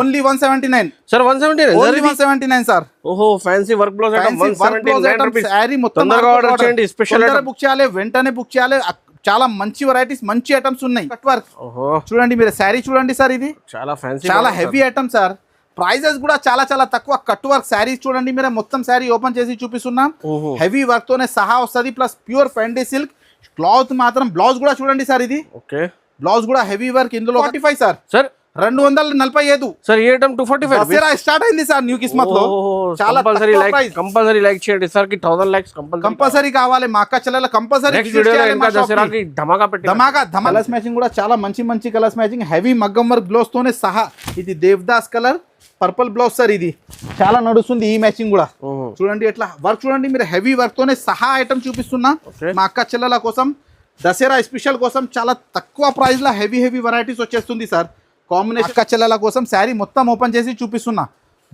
Only 179 sir 179 only 179 sir. ఓహో fancy work blouse item 179 rupees. Sari మొత్తం తొందరగా ఆర్డర్ చేయండి. స్పెషల్ బుక్ చేయాలి, వెంటనే బుక్ చేయాలి. చాలా మంచి వెరైటీస్, మంచి ఐటమ్స్ ఉన్నాయి. కట్ వర్క్ ఓహో చూడండి, మీరు సారీ చూడండి సార్, ఇది చాలా ఫ్యాన్సీ, చాలా హెవీ ఐటమ్ సార్. ప్రైజెస్ కూడా చాలా చాలా తక్కువ. కట్ వర్క్ శారీస్ చూడండి, మీరు మొత్తం శారీ ఓపెన్ చేసి చూపిస్తున్నాం. హెవీ వర్క్ తోనే సహా వస్తుంది, ప్లస్ ప్యూర్ ఫెండీ సిల్క్ క్లాత్ మాత్రం. బ్లౌజ్ కూడా చూడండి సార్, ఇది ఓకే బ్లౌజ్ కూడా హెవీ వర్క్. ఇందులో 45 సార్. Sir 245 sir. ఈ ఐటమ్ 245 దసరా స్టార్ట్ అయింది సార్ న్యూ కిస్మత్ లో. చాలా కంపల్సరీ లైక్ చేయండి సార్ కి 1000 లైక్స్ కంపల్సరీ కావాలి. మా అక్క చెల్లెల కంపల్సరీ దసరాకి ధమాకా పెట్టి కలర్స్ మ్యాచింగ్ కూడా చాలా మంచి మంచి కలర్స్ మ్యాచింగ్. హెవీ మగ్గం వర్క్ బ్లౌజ్ తోనే సహా. ఇది Devdas colour purple blouse sir, ఇది చాలా నడుస్తుంది ఈ మ్యాచింగ్ కూడా. చూడండి ఎట్లా వర్క్ చూడండి మీరు, హెవీ వర్క్ తోనే సహా ఐటమ్ చూపిస్తున్నా మా అక్క చెల్లెల కోసం. దసరా స్పెషల్ కోసం చాలా తక్కువ ప్రైస్ లో హెవీ వెరైటీస్ వచ్చేస్తుంది సార్. కాంబినేషన్ అక్క చెల్లెల కోసం శారీ మొత్తం ఓపెన్ చేసి చూపిస్తున్నా.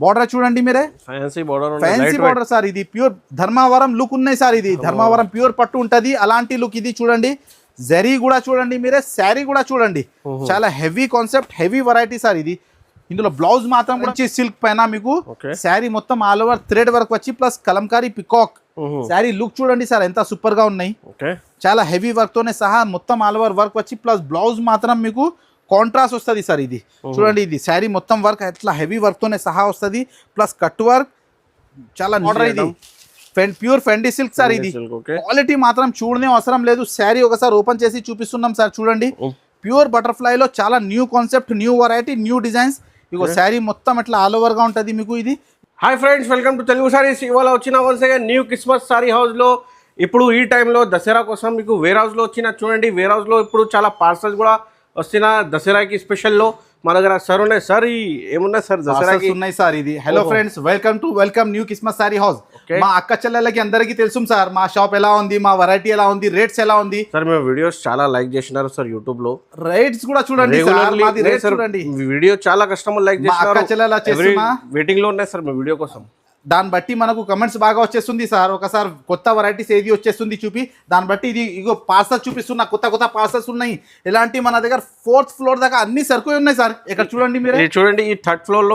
బార్డర్ చూడండి మీరే, ఫ్యాన్సీ బార్డర్ సార్. ఇది ప్యూర్ ధర్మావరం లుక్ ఉన్నాయి సార్. ఇది ధర్మావరం ప్యూర్ పట్టు ఉంటది, అలాంటి లుక్ ఇది చూడండి. జరీ కూడా చూడండి మీరే, శారీ కూడా చూడండి. చాలా heavy concept, heavy variety sir ఇది. ఇందులో బ్లౌజ్ మాత్రం కూడా సిల్క్ పైన మీకు శారీ మొత్తం ఆల్ ఓవర్ థ్రెడ్ వర్క్ వచ్చి plus Kalamkari peacock. Sari look చూడండి సార్ ఎంత సూపర్ గా ఉన్నాయి. చాలా హెవీ వర్క్ తోనే సహా మొత్తం ఆల్ ఓవర్ వర్క్ వచ్చి ప్లస్ బ్లౌజ్ మాత్రం మీకు కాంట్రాస్ట్ వస్తుంది సార్. ఇది చూడండి, ఇది శారీ మొత్తం వర్క్ ఎట్లా హెవీ వర్క్ తోనే సహా వస్తుంది, ప్లస్ కట్ వర్క్. చాలా ఆర్డర్ ఇది ప్యూర్ ఫెండీ సిల్క్ సార్. ఇది క్వాలిటీ మాత్రం చూడనే అవసరం లేదు. శారీ ఒకసారి ఓపెన్ చేసి చూపిస్తున్నాం సార్. చూడండి ప్యూర్ బటర్ఫ్లై లో చాలా new concept, new variety, new designs. ఇగో శారీ మొత్తం ఇట్లా ఆల్ ఓవర్ గా ఉంటుంది మీకు. ఇది hi friends, welcome to Telugu Sarees. ఇవాళ వచ్చిన once again new Christmas Saree house లో. ఇప్పుడు ఈ టైంలో దసరా కోసం మీకు వేర్ హౌస్ లో వచ్చిన చూడండి. వేర్ హౌస్ లో ఇప్పుడు చాలా పార్సల్స్ కూడా వస్తున్న దసరాకి స్పెషల్లో. మా దగ్గర సార్ ఉన్నాయి సార్. ఏమున్నాయి సార్ దసరాకి? ఉన్నాయి సార్. ఇది hello friends, welcome new Christmas Saree house. మా అక్క చెల్లెలకి అందరికి తెలుసు సార్ మా షాప్ ఎలా ఉంది, మా వెరైటీ ఎలా ఉంది, రేట్స్ ఎలా ఉంది సార్. మేము వీడియోస్ చాలా లైక్ చేసినారు సార్ యూట్యూబ్ లో. రేట్స్ కూడా చూడండి సార్, మాది రేట్స్ చూడండి. వీడియో చాలా కస్టమర్ లైక్ చేసినారు. అక్క చెల్లెల వెయిటింగ్ లో ఉన్నాయి సార్ మీ వీడియో కోసం. దాన్ని బట్టి మనకు కమెంట్స్ బాగా వచ్చేస్తుంది సార్. ఒకసారి కొత్త వెరైటీస్ ఏది వచ్చేస్తుంది చూపి, దాన్ని బట్టి ఇది ఇగో పార్సల్ చూపిస్తున్నా. కొత్త పార్సల్స్ ఉన్నాయి. ఇలాంటి మన దగ్గర 4th ఫ్లోర్ దాకా అన్ని సరుకులు ఉన్నాయి సార్. ఇక్కడ చూడండి మీరు, చూడండి ఈ 3rd ఫ్లోర్ లో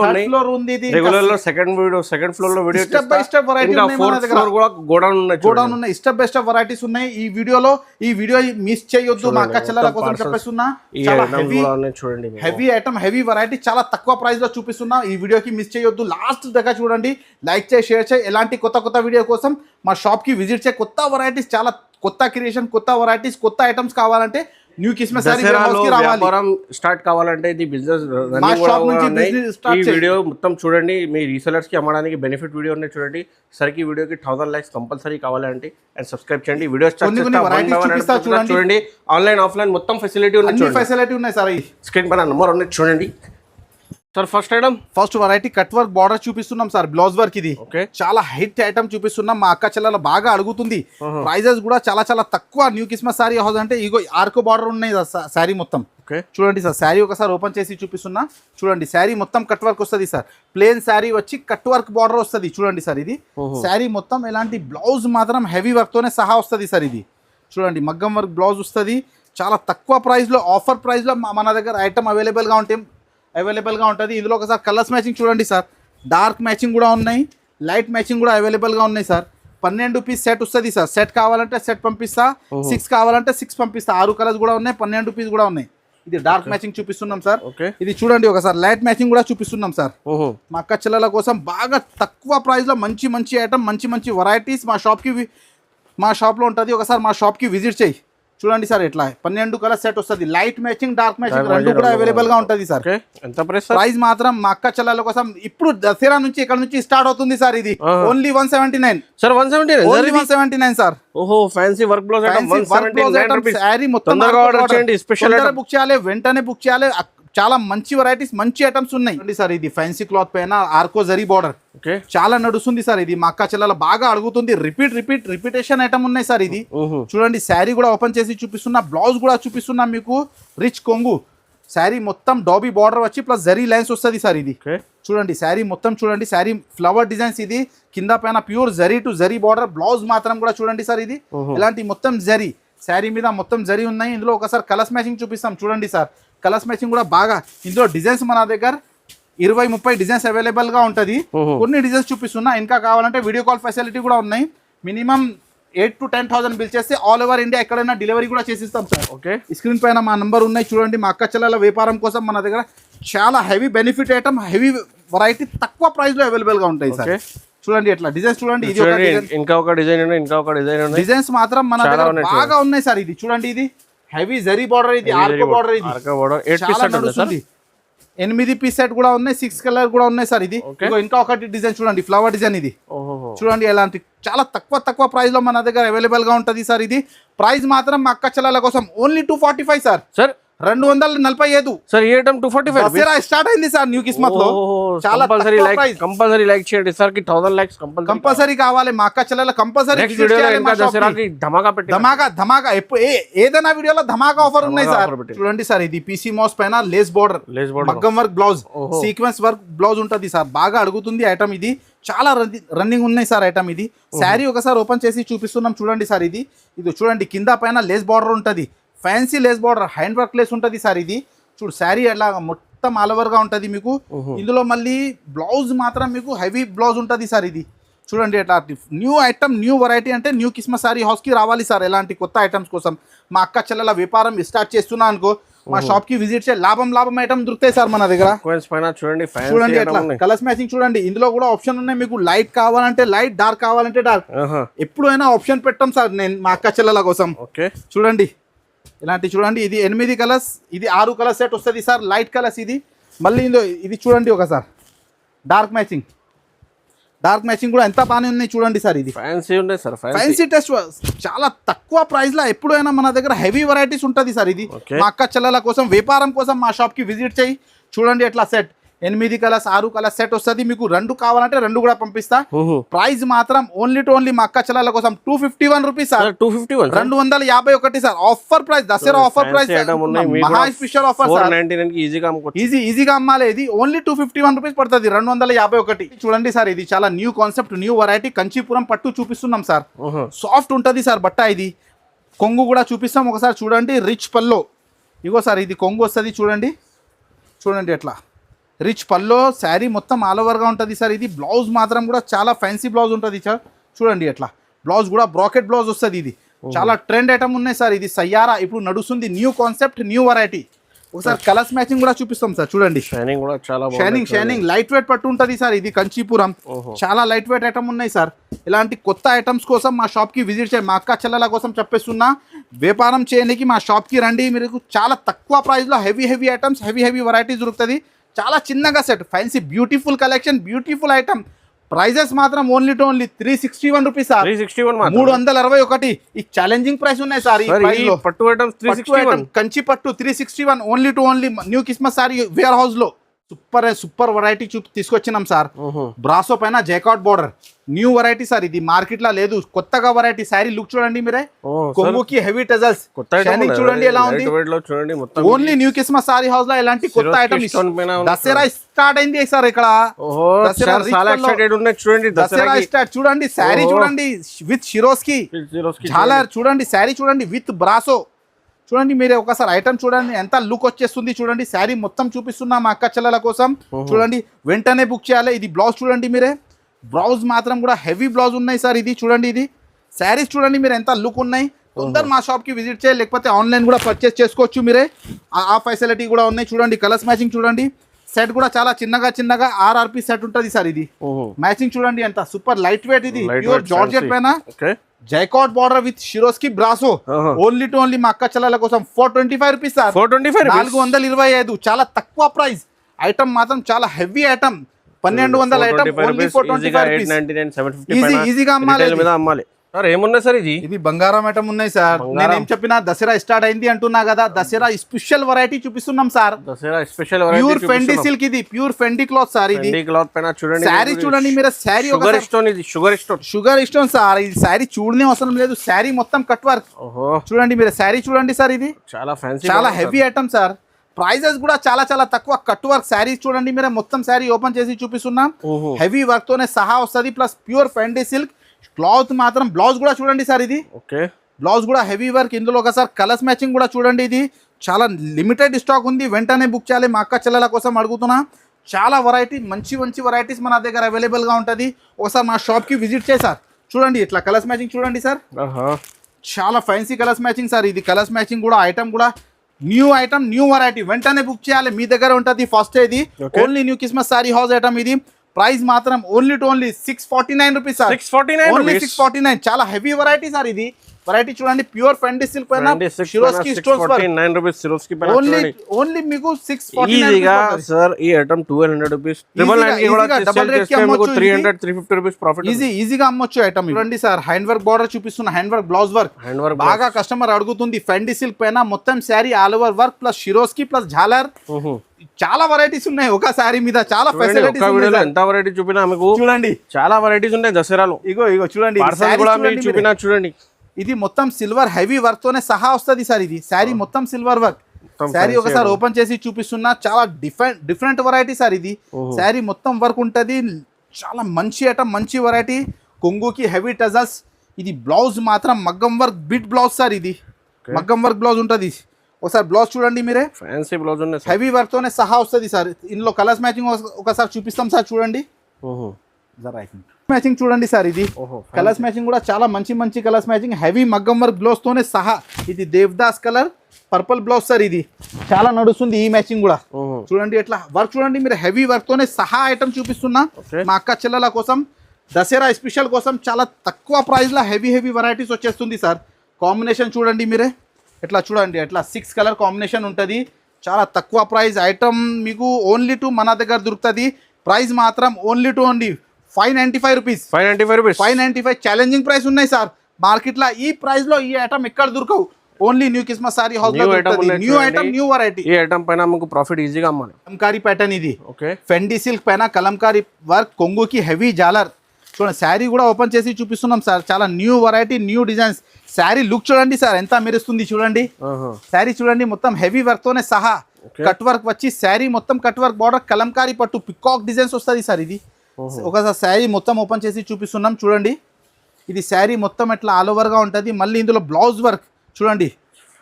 ఉంది. ఇది రెగ్యులర్ లో సెకండ్ ఫ్లోర్ లో video step by step variety ఉన్నాయి. మన దగ్గర గోడౌన్ ఉన్నాయి. స్టెప్ బై స్టెప్ వెరైటీస్ ఉన్నాయి. ఈ వీడియో మిస్ చేయొద్దు. మా అక్క చెల్లెల కోసం చెప్పేస్తున్నా. చాలా హెవీ ఐటమ్, హెవీ వెరైటీ చాలా తక్కువ ప్రైస్ లో చూపిస్తున్నా. ఈ వీడియోకి మిస్ చేయొద్దు. లాస్ట్ దగ్గర చూడండి. లైక్ చేయి, షేర్ చేయి. ఎలాంటి కొత్త వీడియో కోసం మా షాప్కి విజిట్ చేయి. కొత్త వెరైటీస్, చాలా కొత్త క్రియేషన్, కొత్త వెరైటీస్, కొత్త ఐటమ్స్ కావాలంటే న్యూ క్రిస్మస్ స్టార్ట్ కావాలంటే ఇది బిజినెస్ ఈ వీడియో మొత్తం చూడండి. మీ రీసెలర్స్ కి అమ్మడానికి బెనిఫిట్ వీడియో ఉన్నాయి చూడండి. సరికి వీడియోకి 1000 లైక్స్ కంపల్సరీ కావాలంటే అండ్ సబ్స్క్రైబ్ చేయండి. వీడియో చూడండి. ఆన్లైన్ ఆఫ్లైన్ మొత్తం ఫెసిలిటీ ఉన్నాయి సార్. స్క్రీన్ పైన నంబర్ ఉన్నాయి చూడండి sir. First variety cut work border చూపిస్తున్నాం సార్. బ్లౌజ్ వర్క్ ఇది చాలా హిట్ ఐటమ్ చూపిస్తున్నాం. మా అక్క చెల్లెల బాగా అడుగుతుంది. ప్రైజెస్ కూడా చాలా చాలా తక్కువ. న్యూ క్రిస్మస్ సారీ హౌస్ అంటే ఇగో ఆర్కో బార్డర్ ఉన్నాయి శారీ మొత్తం. చూడండి సార్, శారీ ఒకసారి ఓపెన్ చేసి చూపిస్తున్నా. చూడండి శారీ మొత్తం కట్ వర్క్ వస్తుంది సార్. ప్లేన్ శారీ వచ్చి కట్ వర్క్ బార్డర్ వస్తుంది. చూడండి సార్, ఇది శారీ మొత్తం ఎలాంటి బ్లౌజ్ మాత్రం హెవీ వర్క్ తోనే సహా వస్తుంది సార్. ఇది చూడండి మగ్గం వర్క్ బ్లౌజ్ వస్తుంది. చాలా తక్కువ ప్రైస్ లో, ఆఫర్ ప్రైస్ లో మన దగ్గర ఐటమ్ అవైలబుల్ గా ఉంటుంది. ఇందులో ఒకసారి కలర్స్ మ్యాచింగ్ చూడండి సార్. డార్క్ మ్యాచింగ్ కూడా ఉన్నాయి, లైట్ మ్యాచింగ్ కూడా అవైలబుల్ గా ఉన్నాయి సార్. 12 పీస్ సెట్ వస్తుంది సార్. సెట్ కావాలంటే సెట్ పంపిస్తా, 6 కావాలంటే 6 పంపిస్తా. 6 కలర్స్ కూడా ఉన్నాయి, 12 పీస్ కూడా ఉన్నాయి. ఇది డార్క్ మ్యాచింగ్ చూపిస్తున్నాం సార్. ఇది చూడండి ఒకసారి లైట్ మ్యాచింగ్ కూడా చూపిస్తున్నాం సార్. మా అక్క చెల్లెల కోసం బాగా తక్కువ ప్రైస్ లో మంచి ఐటమ్, మంచి వెరైటీస్ మా షాప్ లో ఉంటుంది. ఒకసారి మా షాప్ కి విజిట్ చేయి. చూడండి సార్, ఇట్లా 12 కలర్ సెట్ వస్తుంది. లైట్ మ్యాచింగ్, డార్క్ మ్యాచింగ్ రెండు కూడా అవైలబుల్ గా ఉంటుంది సార్. ఎంత ప్రైస్ మాత్రం మా అక్క చెల్లెల కోసం ఇప్పుడు దసరా నుంచి ఇక్కడ నుంచి స్టార్ట్ అవుతుంది సార్. ఇది ఓన్లీ 179 సార్. 179 సార్. ఓహో fancy work blouse item 179 rupees. Sari మొత్తం తొందరగా ఆర్డర్ చేయండి. స్పెషల్ బుక్ చేయాలి, వెంటనే బుక్ చేయాలి. చాలా మంచి వెరైటీస్, మంచి ఐటమ్స్ ఉన్నాయి సార్. ఇది ఫ్యాన్సీ క్లాత్ పైన ఆర్కో జరీ బార్డర్ చాలా నడుస్తుంది సార్. ఇది మా అక్క చెల్లెల బాగా అడుగుతుంది. రిపీటేషన్ ఐటమ్ ఉన్నాయి సార్. ఇది చూడండి శారీ కూడా ఓపెన్ చేసి చూపిస్తున్నా. బ్లౌజ్ కూడా చూపిస్తున్నా మీకు. రిచ్ కొంగు శారీ మొత్తం డాబీ బార్డర్ వచ్చి ప్లస్ జరీ లైన్స్ వస్తుంది సార్. ఇది చూడండి శారీ మొత్తం చూడండి. Sari flower designs. ఇది కింద పైన pure zari to zari border. Blouse మాత్రం కూడా చూడండి సార్. ఇది ఇలాంటి మొత్తం జరీ శారీ మీద మొత్తం జరీ ఉన్నాయి. ఇందులో ఒకసారి కలర్స్ మ్యాచింగ్ చూపిస్తాం చూడండి సార్. కలర్స్ మ్యాచింగ్ కూడా బాగా. ఇందులో డిజైన్స్ మన దగ్గర 20-30 డిజైన్స్ అవైలబుల్ గా ఉంటది. కొన్ని డిజైన్స్ చూపిస్తున్నా, ఇంకా కావాలంటే వీడియో కాల్ ఫెసిలిటీ కూడా ఉన్నాయి. మినిమం 8 to 10,000 బిల్ చేస్తే ఆల్ ఓవర్ ఇండియా ఎక్కడైనా డెలివరీ కూడా చేసిస్తాం సార్. ఓకే, స్క్రీన్ పైన మా నంబర్ ఉన్నాయి చూడండి. మా అక్క చెల్లెల వ్యాపారం కోసం మన దగ్గర చాలా heavy benefit item, heavy variety తక్కువ ప్రైస్ లో అవైలబుల్ గా ఉంటాయి సార్. చూడండి ఎట్లా డిజైన్స్ చూడండి. ఇది ఒక డిజైన్, ఇంకా ఒక డిజైన్ ఉన్నాయి, ఇంకా ఒక డిజైన్ ఉన్నాయి. డిజైన్స్ మాత్రం మన దగ్గర బాగా ఉన్నాయి సార్. ఇది చూడండి, ఇది హెవీ జరీ బార్డర్, ఇది ఆర్కో బార్డర్, ఇది 8 పీస్ సెట్ కూడా ఉన్నాయి, 6 కలర్ కూడా ఉన్నాయి సార్. ఇది ఇంకా ఒకటి డిజైన్ చూడండి, ఫ్లవర్ డిజైన్. ఇది చూడండి ఎలాంటి చాలా తక్కువ ప్రైస్ లో మన దగ్గర అవైలబుల్ గా ఉంటది సార్. ఇది ప్రైస్ మాత్రం మా అక్క చెల్లెల కోసం ఓన్లీ 245 సార్. Sir 245 sir. ఈ ఐటమ్ 245 దసరా స్టార్ట్ అయింది సార్ న్యూ కిస్మత్ లో. చాలా కంపల్సరీ లైక్ చేయండి సార్ కి 1000 లైక్స్ కంపల్సరీ కావాలి. మా అక్క చెల్లెల కంపల్సరీ ధమాకా ఎప్పుడు ఏదైనా వీడియోలో ధమాకా ఆఫర్ ఉన్నాయి సార్. చూడండి సార్, ఇది పీసీ మౌస్ పైన లేస్ బోర్డర్, మగ్గం work blouse, sequence work blouse ఉంటది సార్. బాగా అడుగుతుంది ఐటమ్. ఇది చాలా రన్నింగ్ ఉన్నాయి సార్ ఐటమ్. ఇది శారీ ఒకసారి ఓపెన్ చేసి చూపిస్తున్నాం చూడండి సార్. ఇది చూడండి, కింద పైన లేస్ బార్డర్ ఉంటది, fancy lace border, hand work lace ఉంటుంది సార్. ఇది చూడు శారీ అలా మొత్తం ఆల్ ఓవర్ గా ఉంటుంది మీకు. ఇందులో మళ్ళీ బ్లౌజ్ మాత్రం మీకు హెవీ బ్లౌజ్ ఉంటుంది సార్. ఇది చూడండి ఎట్లా న్యూ ఐటమ్, న్యూ వెరైటీ అంటే న్యూ కిస్మత్ సారీ హౌస్ కి రావాలి సార్. ఎలాంటి కొత్త ఐటమ్స్ కోసం మా అక్క చెల్లెల వ్యాపారం స్టార్ట్ చేస్తున్నా అనుకో, మా షాప్ కి విజిట్ చేసి లాభం ఐటమ్ దొరుకుతాయి సార్ మన దగ్గర. చూడండి ఎట్లా కలర్స్ మ్యాచింగ్ చూడండి. ఇందులో కూడా ఆప్షన్ ఉన్నాయి మీకు. లైట్ కావాలంటే లైట్, డార్క్ కావాలంటే డార్క్, ఎప్పుడైనా ఆప్షన్ పెట్టాం సార్ నేను మా అక్క చెల్లెల కోసం. చూడండి ఇలాంటి చూడండి, ఇది 8 కలర్స్, ఇది 6 కలర్ సెట్ వస్తుంది సార్. లైట్ కలర్స్ ఇది. మళ్ళీ ఇది చూడండి ఒకసారి డార్క్ మ్యాచింగ్ కూడా ఎంత బాగానే ఉన్నాయి చూడండి సార్. ఇది ఫ్యాన్సీ ఉన్నాయి సార్, ఫ్యాన్సీ టెస్ట్ చాలా తక్కువ ప్రైస్ లో ఎప్పుడైనా మన దగ్గర హెవీ వెరైటీస్ ఉంటుంది సార్. ఇది మా అక్క చెల్లెల కోసం వ్యాపారం కోసం మా షాప్ కి విజిట్ చేయి. చూడండి ఎట్లా సెట్ 8 కలర్స్ 6 కలర్ సెట్ వస్తుంది మీకు. 2 కావాలంటే 2 కూడా పంపిస్తా. ప్రైస్ మాత్రం ఓన్లీ మా అక్క చెల్లెల కోసం 251 rupees sir. 251 sir. Offer price, Dasara offer price, మహా స్పెషల్ ఆఫర్ సార్. ఈజీగా అమ్మాలి. ఇది ఓన్లీ 251 రూపీస్ పడుతుంది, 251. చూడండి సార్, ఇది చాలా new concept, new variety. Kanchipuram పట్టు చూపిస్తున్నాం సార్. సాఫ్ట్ ఉంటుంది సార్ బట్ట. ఇది కొంగు కూడా చూపిస్తాం ఒకసారి చూడండి. రిచ్ పల్లో ఇగో సార్, ఇది కొంగు వస్తుంది చూడండి ఎట్లా రిచ్ పల్లో. శారీ మొత్తం ఆల్ ఓవర్గా ఉంటుంది సార్. ఇది బ్లౌజ్ మాత్రం కూడా చాలా ఫ్యాన్సీ బ్లౌజ్ ఉంటుంది సార్. చూడండి ఎట్లా బ్లౌజ్ కూడా బ్రాకెట్ బ్లౌజ్ వస్తుంది. ఇది చాలా ట్రెండ్ ఐటమ్ ఉన్నాయి సార్. ఇది సయ్యారా ఇప్పుడు నడుస్తుంది, న్యూ కాన్సెప్ట్, న్యూ వెరైటీ. ఒకసారి కలర్స్ మ్యాచింగ్ కూడా చూపిస్తాం సార్. చూడండి షైనింగ్ కూడా చాలా షైనింగ్ లైట్ వెయిట్ పట్టు ఉంటుంది సార్. ఇది కంచీపురం చాలా లైట్ వెయిట్ ఐటమ్ ఉన్నాయి సార్. ఇలాంటి కొత్త ఐటమ్స్ కోసం మా షాప్ కి విజిట్ చేయండి. మా అక్క చెల్లెల కోసం చెప్పేస్తున్నా, వ్యాపారం చేయడానికి మా షాప్ కి రండి. మీరు చాలా తక్కువ ప్రైస్ లో హెవీ ఐటమ్స్, హెవీ వెరైటీస్ దొరుకుతుంది. చాలా చిన్నగా set, fancy beautiful collection, beautiful item. Prices మాత్రం ఓన్లీ 361 రూపీస్ సార్. 361. ఈ ఛాలెంజింగ్ ప్రైస్ ఉన్నాయి సార్. పట్టు ఐటమ్స్ 361, కంచి పట్టు 361 only new Kismat Saree warehouse లో. సూపర్ వెరైటీ తీసుకొచ్చినాం సార్. బ్రాసో పైన jacquard border, new variety sir. ఇది మార్కెట్ లో లేదు, కొత్తగా వెరైటీ. శారీ లుక్ చూడండి మీరే, కొంగుకి హెవీ టజల్స్, షైనింగ్ చూడండి ఎలా ఉంది. Only new Kismat sorry house లో ఇలాంటి కొత్త ఐటమ్. దసరా స్టార్ట్ అయింది సార్ ఇక్కడ. దసరా స్టార్ట్ చూడండి. శారీ చూడండి విత్ షిరోస్కి ఝాలర్. చూడండి శారీ చూడండి విత్ బ్రాసో. చూడండి మీరే ఒకసారి ఐటమ్ చూడండి ఎంత లుక్ వచ్చేస్తుంది. చూడండి శారీ మొత్తం చూపిస్తున్నా మా అక్క చెల్లెల కోసం. చూడండి వెంటనే బుక్ చేయాలి. ఇది బ్లౌజ్ చూడండి మీరే, బ్లౌజ్ మాత్రం కూడా హెవీ బ్లౌజ్ ఉన్నాయి సార్. ఇది చూడండి, ఇది శారీస్ చూడండి మీరు ఎంత లుక్ ఉన్నాయి. తొందర మా షాప్ కి విజిట్ చేయాలి, లేకపోతే ఆన్లైన్ కూడా పర్చేస్ చేసుకోవచ్చు మీరే. ఆ ఫెసిలిటీ కూడా ఉన్నాయి. చూడండి కలర్స్ మ్యాచింగ్ చూడండి. సెట్ కూడా చాలా చిన్నగా RRP సెట్ ఉంటుంది సార్. ఇది మ్యాచింగ్ చూడండి ఎంత సూపర్ లైట్ వెయిట్. ఇది ప్యూర్ జార్జెట్ పైన జైకాట్ బార్డర్ విత్ షిరోస్కి బ్రాసో. ఓన్లీ మా అక్క చెల్లెల కోసం 425 రూపీస్ సార్. 425. చాలా తక్కువ ప్రైస్. ఐటమ్ మాత్రం చాలా హెవీ ఐటమ్. 1200 item only 425. ఈజీగా అమ్మాలి. సార్ ఏమున్నాయి సార్? ఇది బంగారం ఐటమ్ ఉన్నాయి సార్. నేను ఏం చెప్పినా దసరా స్టార్ట్ అయింది అంటున్నా కదా, దసరా స్పెషల్ వెరైటీ చూపిస్తున్నాం sir. Dasara special pure ఫెండీ silk. ఇది ప్యూర్ ఫెండీ క్లాత్ సార్. ఇది క్లాత్ పైన చూడండి శారీ చూడండి మీరు. Sari sugar stone sir. ఇది శారీ చూడనే అవసరం లేదు, శారీ మొత్తం కట్ వర్క్. చూడండి మీరు శారీ చూడండి సార్. ఇది చాలా ఫ్యాన్సీ, చాలా హెవీ ఐటమ్ సార్. ప్రైజెస్ కూడా చాలా తక్కువ. కట్ వర్క్ శారీస్ చూడండి మీరు. మొత్తం శారీ ఓపెన్ చేసి చూపిస్తున్నాం. హెవీ వర్క్ తోనే సహా వస్తుంది. ప్లస్ ప్యూర్ ఫెండీ సిల్క్ క్లాత్ మాత్రం. బ్లౌజ్ కూడా చూడండి సార్. ఇది బ్లౌజ్ కూడా హెవీ వర్క్. ఇందులో ఒకసారి కలర్స్ మ్యాచింగ్ కూడా చూడండి. ఇది చాలా లిమిటెడ్ స్టాక్ ఉంది, వెంటనే బుక్ చేయాలి. మా అక్క చెల్లెల కోసం అడుగుతున్నా. చాలా వెరైటీ మంచి మంచి వెరైటీస్ మన దగ్గర అవైలబుల్గా ఉంటుంది. ఒకసారి మా షాప్కి విజిట్ చేశారు. చూడండి ఇట్లా కలర్స్ మ్యాచింగ్ చూడండి సార్, చాలా ఫ్యాన్సీ కలర్స్ మ్యాచింగ్ సార్. ఇది కలర్స్ మ్యాచింగ్ కూడా ఐటమ్ కూడా న్యూ ఐటమ్ న్యూ వెరైటీ, వెంటనే బుక్ చేయాలి. మీ దగ్గర ఉంటుంది ఫస్ట్ ఇది only new Christmas Saree house item. ఇది ప్రైస్ మాత్రం ఓన్లీ 649 రూపీస్ సార్. 649 చాలా హెవీ వెరైటీ సార్. ఇది వెరైటీ చూడండి, ప్యూర్ ఫెండీ సిల్క్ పైన షిరోస్కి స్టోన్స్ పర్ 49 రూపీస్ షిరోస్కి పైన ఓన్లీ మీకు 649 సార్. ఈ ఐటమ్ 1200 రూపీస్, 999 కి కూడా డబుల్ రేట్ కి మీకు 300 350 రూపీస్ ప్రాఫిట్ ఈజీగా అమ్మొచ్చు ఐటమ్. చూడండి సార్, హ్యాండ్ వర్క్ బార్డర్ చూపిస్తున్న, హ్యాండ్ వర్క్ బ్లౌజ్ వర్క్ బాగా కస్టమర్ అడుగుతుంది. ఫెండీ సిల్క్ పైన మొత్తం sari all over work plus Swarovski plus ఝాలర్, చాలా వెరైటీస్ ఉన్నాయి ఒక శారీ మీద. చాలా ఫెసిలిటీస్ వీడియోలో ఎంత వెరైటీ చూపినా మీకు చూడండి, చాలా వెరైటీస్ ఉన్నాయి దసరాలో. ఇగో చూడండి, కూడా మీరు చూపినా చూడండి. ఇది మొత్తం సిల్వర్ హెవీ వర్క్ తోనే సహా వస్తుంది సార్. ఇది శారీ మొత్తం సిల్వర్ వర్క్. శారీ ఒకసారి ఓపెన్ చేసి చూపిస్తున్నా, చాలా డిఫరెంట్ వెరైటీ సార్. ఇది శారీ మొత్తం వర్క్ ఉంటది, చాలా మంచి ఐటమ్, మంచి వెరైటీ. కొంగుకి హెవీ టజల్స్. ఇది బ్లౌజ్ మాత్రం మగ్గం వర్క్ బిట్ బ్లౌజ్ సార్. ఇది మగ్గం వర్క్ బ్లౌజ్ ఉంటుంది. ఒకసారి బ్లౌజ్ చూడండి మీరే, ఫ్యాన్సీ బ్లౌజ్ ఉన్నాయి, హెవీ వర్క్ తోనే సహా వస్తుంది సార్. ఇందులో కలర్స్ మ్యాచింగ్ ఒకసారి చూపిస్తాం సార్. చూడండి మ్యాచింగ్ చూడండి సార్. ఇది కలర్స్ మ్యాచింగ్ కూడా చాలా మంచి మంచి కలర్స్ మ్యాచింగ్, హెవీ మగ్గం వర్క్ బ్లౌజ్ తోనే సహా. ఇది Devdas colour purple blouse sir. ఇది చాలా నడుస్తుంది ఈ మ్యాచింగ్ కూడా. చూడండి ఎట్లా వర్క్ చూడండి మీరు, హెవీ వర్క్ తోనే సహా ఐటమ్ చూపిస్తున్నా మా అక్క చెల్లెల కోసం, దసరా స్పెషల్ కోసం. చాలా తక్కువ ప్రైస్ లో హెవీ వెరైటీస్ వచ్చేస్తుంది సార్. కాంబినేషన్ చూడండి మీరే, ఎట్లా చూడండి, ఎట్లా 6 కలర్ కాంబినేషన్ ఉంటుంది. చాలా తక్కువ ప్రైస్ ఐటమ్ మీకు ఓన్లీ మన దగ్గర దొరుకుతుంది. ప్రైస్ మాత్రం ఓన్లీ 595 రూపీస్. 595 ఛాలెంజింగ్ ప్రైస్ ఉన్నాయి సార్ మార్కెట్ లో. ఈ ప్రైస్ లో ఈ ఐటమ్ ఎక్కడ దొరకవు. Only new Christmas Saree house లో న్యూ ఐటమ్ న్యూ వెరైటీ. ఈ ఐటమ్ పైన మీకు ప్రాఫిట్ ఈజీగా అమ్మాలి. కలంకారీ ప్యాటర్న్ ఇది, ఫెండీ సిల్క్ పైన కలంకారీ వర్క్, కొంగుకి హెవీ జాలర్. చూడండి శారీ కూడా ఓపెన్ చేసి చూపిస్తున్నాం సార్. చాలా new variety new designs. Sari look చూడండి సార్, ఎంత మెరుస్తుంది చూడండి. శారీ చూడండి మొత్తం హెవీ వర్క్ తోనే సహా. కట్ వర్క్ వచ్చి శారీ మొత్తం కట్ వర్క్ బార్డర్, కలంకారీ పట్టు పికాక్ డిజైన్స్ వస్తుంది సార్. ఇది ఒకసారి శారీ మొత్తం ఓపెన్ చేసి చూపిస్తున్నాం చూడండి. ఇది శారీ మొత్తం ఎట్లా ఆల్ ఓవర్ గా ఉంటుంది. మళ్ళీ ఇందులో బ్లౌజ్ వర్క్ చూడండి,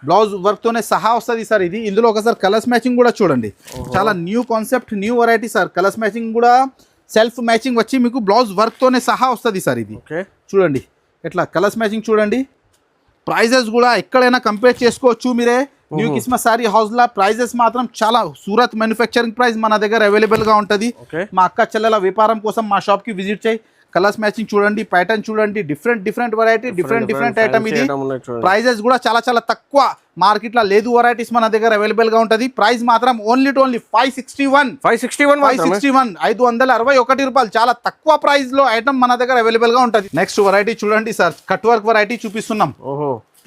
బ్లౌజ్ వర్క్ తోనే సహా వస్తుంది సార్. ఇది ఇందులో ఒకసారి కలర్స్ మ్యాచింగ్ కూడా చూడండి, చాలా new concept new variety sir. Colours matching కూడా సెల్ఫ్ మ్యాచింగ్ వచ్చి మీకు బ్లౌజ్ వర్క్ తోనే సహా వస్తుంది సార్. ఇది చూడండి ఎట్లా కలర్స్ మ్యాచింగ్ చూడండి. ప్రైజెస్ కూడా ఎక్కడైనా కంపేర్ చేసుకోవచ్చు మీరే. న్యూ క్రిస్మస్ సారీ హౌస్ లా ప్రైజెస్ మాత్రం చాలా, సూరత్ మ్యానుఫ్యాక్చరింగ్ ప్రైస్ మన దగ్గర అవైలబుల్ గా ఉంటుంది. మా అక్క చెల్లెల వ్యాపారం కోసం మా షాప్ కి విజిట్ చేయి. కలర్స్ మ్యాచింగ్ చూడండి, ప్యాటర్న్ చూడండి, డిఫరెంట్ వెరైటీ, డిఫరెంట్ ఐటమ్. ఇది ప్రైజెస్ కూడా చాలా తక్కువ, మార్కెట్ లో లేదు వెరైటీస్ మన దగ్గర అవైలబుల్ గా ఉంటుంది. ప్రైస్ మాత్రం ఓన్లీ 561 561 రూపాయలు. చాలా తక్కువ ప్రైస్ లో ఐటమ్ మన దగ్గర అవైలబుల్ గా ఉంటుంది. నెక్స్ట్ వెరైటీ చూడండి సార్, కట్ వర్క్ వెరైటీ చూపిస్తున్నాం.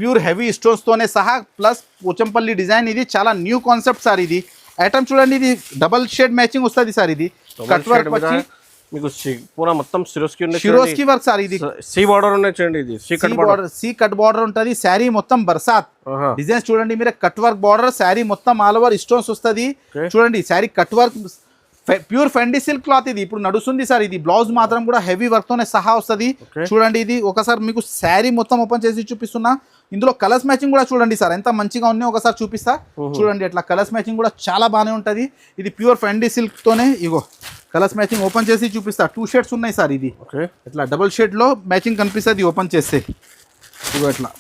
ప్యూర్ హెవీ స్టోన్స్ తోనే సహా ప్లస్ పోచంపల్లి డిజైన్. ఇది చాలా న్యూ కాన్సెప్ట్ సార్. ఇది ఐటమ్ చూడండి, ఇది డబల్ షేడ్ మ్యాచింగ్ వస్తుంది సార్. ఇది కట్ వర్క్ వచ్చి మీకు పూరా మొత్తం షిరోస్కి వర్క్ సార్. ఇది సి బార్డర్ ఉన్నాయి చూడండి, ఇది సి కట్ బార్డర్ ఉంటుంది. శారీ మొత్తం బర్సాత్ డిజైన్స్ చూడండి మీరు, కట్ వర్క్ బార్డర్, శారీ మొత్తం ఆల్ ఓవర్ స్టోన్స్ వస్తుంది. చూడండి sari cut work, pure ఫెండీ silk cloth. ఇది ఇప్పుడు నడుస్తుంది సార్. ఇది బ్లౌజ్ మాత్రం కూడా హెవీ వర్క్ తోనే సహా వస్తుంది. చూడండి ఇది ఒకసారి మీకు శారీ మొత్తం ఓపెన్ చేసి చూపిస్తున్నా. ఇందులో కలర్స్ మ్యాచింగ్ కూడా చూడండి సార్, ఎంత మంచిగా ఉన్నాయో ఒకసారి చూపిస్తా చూడండి. అట్లా కలర్స్ మ్యాచింగ్ కూడా చాలా బాగానే ఉంటుంది. ఇది ప్యూర్ ఫెండీ సిల్క్ తోనే. ఇగో కలర్స్ మ్యాచింగ్ ఓపెన్ చేసి చూపిస్తా. 2 షేడ్స్ ఉన్నాయి సార్. ఇది ఇట్లా డబుల్ షేడ్ లో మ్యాచింగ్ కనిపిస్తుంది ఓపెన్ చేస్తే. ఇగో ఇట్లా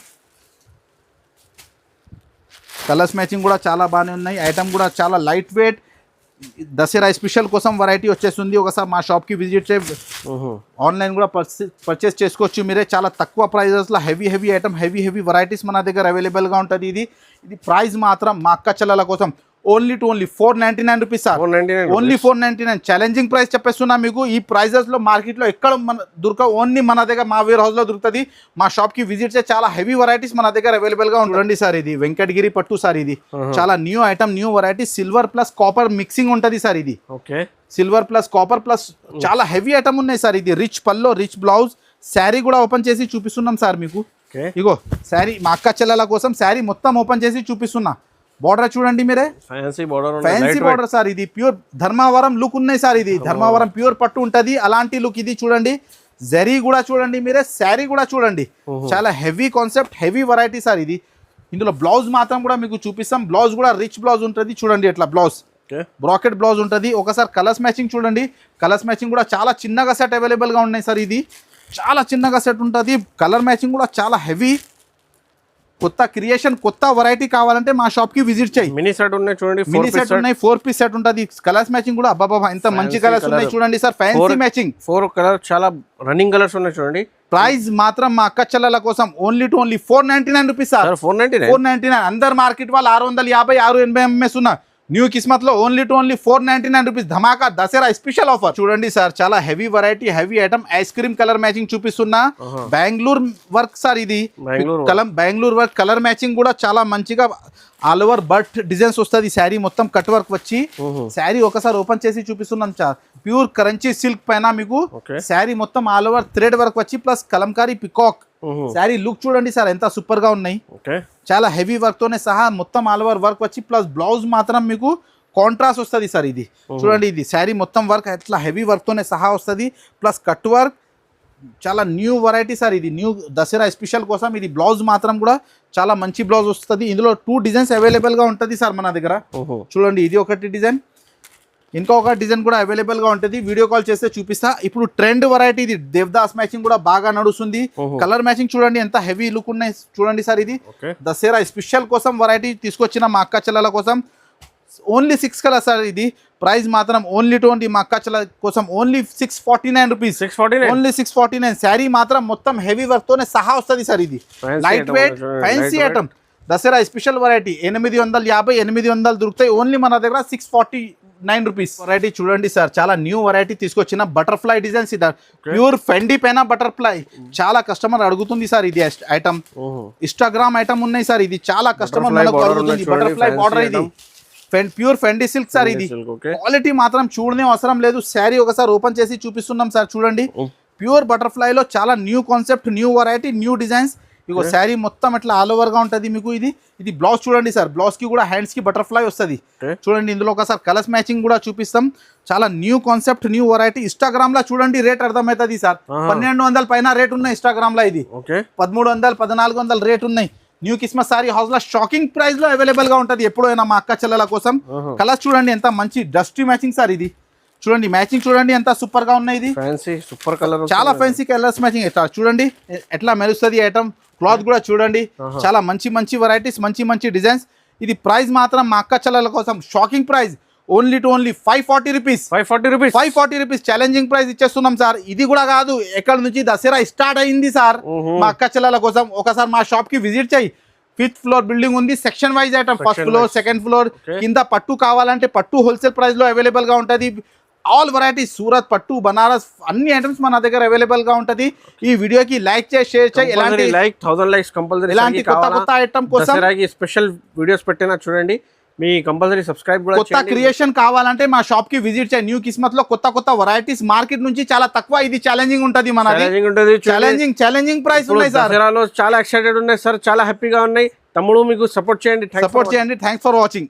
కలర్స్ మ్యాచింగ్ కూడా చాలా బాగానే ఉన్నాయి. ఐటమ్ కూడా చాలా లైట్ వెయిట్, దసరా స్పెషల్ కోసం వెరైటీ వచ్చేస్తుంది. ఒకసారి మా షాప్కి విజిట్ చేసి ఆన్లైన్ కూడా పర్చేస్ చేసుకోవచ్చు మీరే. చాలా తక్కువ ప్రైజెస్లో హెవీ ఐటమ్, హెవీ వెరైటీస్ మన దగ్గర అవైలబుల్గా ఉంటుంది. ఇది ప్రైస్ మాత్రం మా అక్క చెల్లెల కోసం only 499 rupees sir. Only 499 challenging price చెప్పేస్తున్నా మీకు. ఈ ప్రైజెస్లో మార్కెట్లో ఎక్కడ మన దొరకవు, ఓన్లీ మన దగ్గర మా వేర్ హౌస్లో దొరుకుతుంది. మా షాప్కి విజిట్ చేసి చాలా హెవీ వెరైటీస్ మన దగ్గర అవైలబుల్గా ఉంటుంది సార్. ఇది వెంకటగిరి పట్టు సార్. ఇది చాలా new item, new variety. Silver plus copper mixing ఉంటుంది సార్. ఇది సిల్వర్ ప్లస్ కాపర్ ప్లస్ చాలా హెవీ ఐటమ్ ఉన్నాయి సార్. ఇది రిచ్ పల్లో, రిచ్ బ్లౌజ్. శారీ కూడా ఓపెన్ చేసి చూపిస్తున్నాం సార్ మీకు. ఇగో శారీ మా అక్క చెల్లెల కోసం శారీ మొత్తం ఓపెన్ చేసి చూపిస్తున్నా. బార్డర్ చూడండి మీరే, ఫ్యాన్సీ బార్డర్ సార్. ఇది ప్యూర్ ధర్మావరం లుక్ ఉన్నాయి సార్. ఇది ధర్మావరం ప్యూర్ పట్టు ఉంటుంది, అలాంటి లుక్. ఇది చూడండి జరీ కూడా చూడండి మీరే, శారీ కూడా చూడండి. చాలా heavy concept, heavy variety sir. ఇది ఇందులో బ్లౌజ్ మాత్రం కూడా మీకు చూపిస్తాం. బ్లౌజ్ కూడా రిచ్ బ్లౌజ్ ఉంటుంది చూడండి. ఎట్లా బ్లౌజ్ ఓకే బ్రాకెట్ బ్లౌజ్ ఉంటుంది. ఒకసారి కలర్స్ మ్యాచింగ్ చూడండి. కలర్స్ మ్యాచింగ్ కూడా చాలా చిన్నగా సెట్ అవైలబుల్గా ఉన్నాయి సార్. ఇది చాలా చిన్నగా సెట్ ఉంటుంది. కలర్ మ్యాచింగ్ కూడా చాలా హెవీ. కొత్త క్రియేషన్, కొత్త వెరైటీ కావాలంటే మా షాప్ కి విజిట్ చేయి. మినీ సెట్ ఉన్నాయి చూడండి, మినీ సెట్ ఉన్నాయి, 4 పీస్ సెట్ ఉంటుంది. కలర్స్ మ్యాచింగ్ కూడా అబ్బాబా ఎంత మంచి కలర్స్ ఉన్నాయి చూడండి సార్. ఫ్యాన్సీ మ్యాచింగ్ 4 కలర్ చాలా రన్నింగ్ కలర్స్ ఉన్నాయి చూడండి. ప్రైస్ మాత్రం మా అక్క చెల్లెల కోసం ఓన్లీ 499 రూపీస్ సార్. 499. అందరు మార్కెట్ వాళ్ళు 650, 680 ఎంఎస్ ఉన్న న్యూ కిస్మత్ లో ఓన్లీ 499 రూపీస్ ధమాకా దసరా స్పెషల్ ఆఫర్. చూడండి సార్, చాలా heavy variety, heavy item. Ice cream colour matching చూపిస్తున్నా. బెంగళూరు వర్క్ సార్ ఇది. బెంగళూరు వర్క్ కలర్ మ్యాచింగ్ కూడా చాలా మంచిగా ఆల్ ఓవర్ బట్ డిజైన్స్ వస్తుంది. శారీ మొత్తం కట్ వర్క్ వచ్చి, శారీ ఒకసారి ఓపెన్ చేసి చూపిస్తున్నాం సార్. ప్యూర్ కరంచీ సిల్క్ పైన మీకు శారీ మొత్తం ఆల్ ఓవర్ థ్రెడ్ వర్క్ వచ్చి plus Kalamkari peacock. Sari look చూడండి సార్ ఎంత సూపర్ గా ఉన్నాయి. చాలా హెవీ వర్క్ తోనే సహా మొత్తం ఆల్ ఓవర్ వర్క్ వచ్చి ప్లస్ బ్లౌజ్ మాత్రం మీకు కాంట్రాస్ట్ వస్తుంది సార్. ఇది చూడండి, ఇది శారీ మొత్తం వర్క్ ఎట్లా హెవీ వర్క్ తోనే సహా వస్తుంది ప్లస్ కట్ వర్క్. చాలా న్యూ వెరైటీ సార్ ఇది. న్యూ దసరా స్పెషల్ కోసం ఇది బ్లౌజ్ మాత్రం కూడా చాలా మంచి బ్లౌజ్ వస్తుంది. ఇందులో 2 డిజైన్స్ అవైలబుల్ గా ఉంటుంది సార్ మన దగ్గర. చూడండి, ఇది ఒకటి డిజైన్, ఇంకొక డిజైన్ కూడా అవైలబుల్ గా ఉంటుంది. వీడియో కాల్ చేస్తే చూపిస్తా. ఇప్పుడు ట్రెండ్ వెరైటీ ఇది. దేవదాస్ మ్యాచింగ్ కూడా బాగా నడుస్తుంది. కలర్ మ్యాచింగ్ చూడండి ఎంత హెవీ లుక్ ఉన్నాయి చూడండి సార్. ఇది దసరా స్పెషల్ కోసం వెరైటీ తీసుకొచ్చిన మా అక్క చెల్లెల కోసం. Only 6 colour sir. ఇది ప్రైస్ మాత్రం ఓన్లీ 20 మా అక్క చెల్లెల కోసం ఓన్లీ 649 రూపీస్. ఓన్లీ 649. శారీ మాత్రం మొత్తం హెవీ వర్క్ తోనే సహా వస్తుంది సార్. ఇది light weight fancy item Dasara special variety. 850, 800 దొరుకుతాయి. ఓన్లీ మన దగ్గర 649 రూపీస్. వెరైటీ చూడండి సార్, చాలా న్యూ వెరైటీ తీసుకొచ్చిన బటర్ఫ్లై డిజైన్స్. ఇది ప్యూర్ ఫెండీ పైన బటర్ఫ్లై. చాలా కస్టమర్ అడుగుతుంది సార్ ఇది ఐటమ్. ఇన్స్టాగ్రామ్ ఐటమ్ ఉన్నాయి సార్. ఇది చాలా కస్టమర్ అడుగుతుంది. బటర్ఫ్లై బార్డర్ ఇది ప్యూర్ ఫెండీ సిల్క్ సార్. ఇది క్వాలిటీ మాత్రం చూడనే అవసరం లేదు. శారీ ఒకసారి ఓపెన్ చేసి చూపిస్తున్నాం సార్. చూడండి, ప్యూర్ బటర్ఫ్లై లో చాలా new concept, new variety, new designs. ఇగో శారీ మొత్తం ఇట్లా ఆల్ ఓవర్ గా ఉంటుంది మీకు. ఇది బ్లౌజ్ చూడండి సార్. బ్లౌజ్ కి కూడా హ్యాండ్స్ కి బటర్ఫ్లై వస్తుంది చూడండి. ఇందులో ఒకసారి కలర్స్ మ్యాచింగ్ కూడా చూపిస్తాం. చాలా new concept, new variety. Instagram లో చూడండి రేట్ అర్థమవుతుంది సార్. 1200 పైన రేట్ ఉన్నాయి ఇన్స్టాగ్రామ్ లో. ఇది 1300, 1400 రేట్ ఉన్నాయి. న్యూ కిస్మస్ సారీ హౌస్ లో షాకింగ్ ప్రైస్ లో అవైలబుల్ గా ఉంటుంది ఎప్పుడైనా మా అక్క చెల్లెల కోసం. కలర్స్ చూడండి ఎంత మంచి డస్టీ మ్యాచింగ్ సార్. ఇది చూడండి, మ్యాచింగ్ చూడండి ఎంత సూపర్ గా ఉన్నాయి. ఇది సూపర్ కలర్, చాలా ఫ్యాన్సీ కలర్స్ మ్యాచింగ్. ఎట్లా చూడండి ఎట్లా మెరుస్తుంది ఐటమ్. క్లాత్ కూడా చూడండి, చాలా మంచి వెరైటీస్, మంచి డిజైన్స్. ఇది ప్రైస్ మాత్రం మా అక్క చెల్లెల కోసం shocking price only 540 rupees. 540 rupees challenging price ఇచ్చేస్తున్నాం సార్. ఇది కూడా కాదు, ఎక్కడ నుంచి దసరా స్టార్ట్ అయింది సార్ మా అక్క చెల్లెల కోసం. ఒకసారి మా షాప్ కి విజిట్ చేయి. 5th ఫ్లోర్ బిల్డింగ్ ఉంది. Section wise item, 1st floor, 2nd floor. కింద పట్టు కావాలంటే పట్టు హోల్సేల్ ప్రైస్ లో అవైలబుల్ గా ఉంటుంది. ఆల్ వెరైటీస్, సూరత్ పట్టు, బనారస్ అన్ని ఐటమ్స్ మన దగ్గర అవైలబుల్ గా ఉంటది. ఈ వీడియోకి లైక్ చేసి షేర్ చేయి. ఎలాంటి 1000 లైక్స్ కంపల్సరీ. ఇలాంటి కొత్త ఐటమ్ కోసం స్పెషల్ వీడియోస్ పెట్టినా చూడండి. మీ కంపల్సరీ సబ్స్క్రైబ్ కూడా కొత్త క్రియేషన్ కావాలంటే మా షాప్ కి విజిట్ చేయండి. న్యూ కిస్మత్ లో కొత్త వెరైటీస్ మార్కెట్ నుంచి చాలా తక్కువ. ఇది ఛాలెంజింగ్ ఉంటది. ఛాలెంజింగ్ ప్రైస్ ఉన్నాయి సార్. చాలా ఎక్సైటెడ్ ఉన్నాయి సార్. చాలా హ్యాపీగా ఉన్నాయి. తమ్ముడు మీకు సపోర్ట్ చేయండి. Thanks for watching.